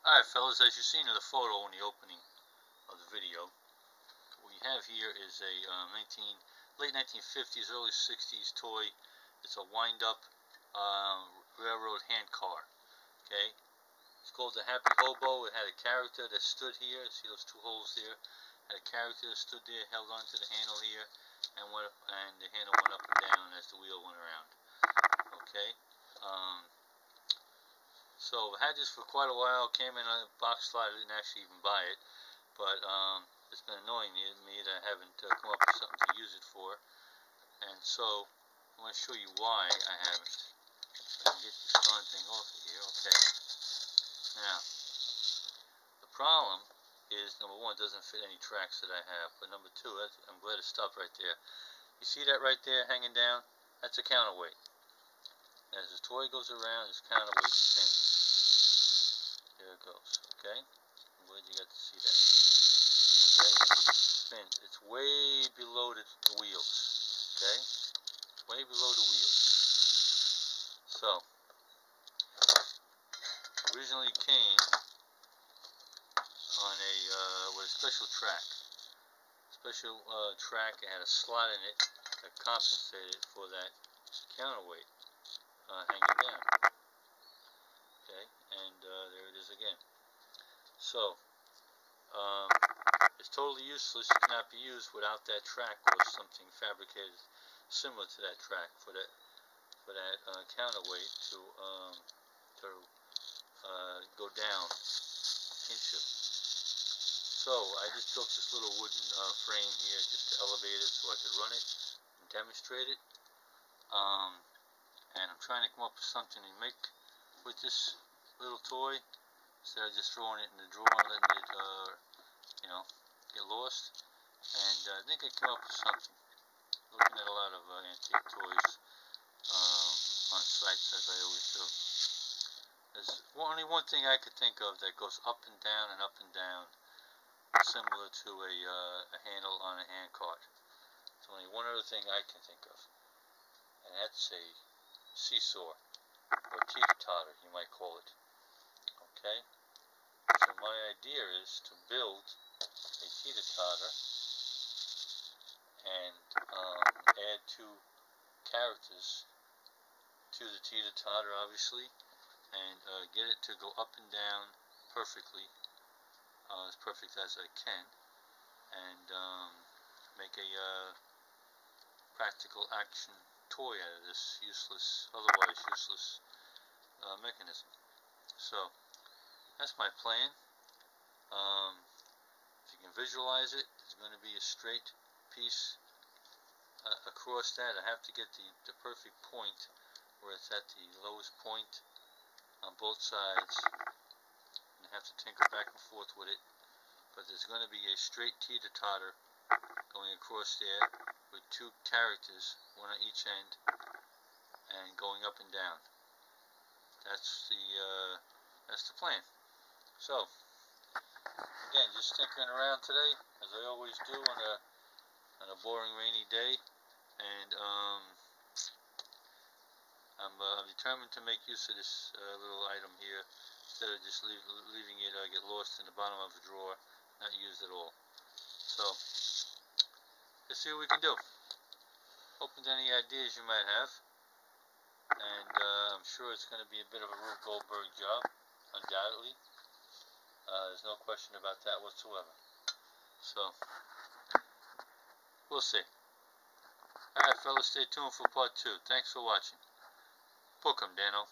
Alright fellas, as you've seen in the photo in the opening of the video, what we have here is a late 1950s, early 60s toy. It's a wind-up railroad hand car. Okay, it's called the Happy Hobo. It had a character that stood here. See those two holes there? Had a character that stood there, held onto the handle here, and the handle went up and down as the wheel went around. Okay. So I had this for quite a while, came in a box slot. I didn't actually even buy it, but it's been annoying me that I haven't come up with something to use it for, and so I want to show you why I haven't. I can get this darn thing off of here. Okay. Now, the problem is, number one, it doesn't fit any tracks that I have, but number two, I'm glad it stopped right there. You see that right there hanging down? That's a counterweight. As the toy goes around, this counterweight spins. There it goes, okay? I'm glad you got to see that. Okay? It spins. It's way below the wheels. Okay? Way below the wheels. So, originally came on with a special track. Special track. It had a slot in it that compensated for that counterweight hanging down. Okay, and there it is again. So, it's totally useless. It cannot be used without that track or something fabricated similar to that track for that counterweight to go down into. So I just built this little wooden frame here just to elevate it so I could run it and demonstrate it. And I'm trying to come up with something to make with this little toy instead of just throwing it in the drawer and letting it, get lost. And I think I came up with something. Looking at a lot of antique toys on sites, as I always do. There's only one thing I could think of that goes up and down, similar to a handle on a hand cart. There's only one other thing I can think of, and that's a seesaw, or teeter-totter, you might call it. Okay? So my idea is to build a teeter-totter and add two characters to the teeter-totter, obviously, and get it to go up and down perfectly, as perfect as I can, and make a practical action toy out of this otherwise useless mechanism. So that's my plan. If you can visualize it, it's going to be a straight piece across that. I have to get the perfect point where it's at the lowest point on both sides, and I have to tinker back and forth with it, but there's going to be a straight teeter-totter going across there with two characters, one on each end, and going up and down. That's the plan. So, again, just tinkering around today, as I always do on a boring rainy day, and I'm determined to make use of this little item here instead of just leaving it get lost in the bottom of a drawer, not used at all. So, let's see what we can do. Open to any ideas you might have, and I'm sure it's going to be a bit of a Rube Goldberg job, undoubtedly. There's no question about that whatsoever. So, we'll see. Alright fellas, stay tuned for part 2. Thanks for watching. Book 'em, Dano.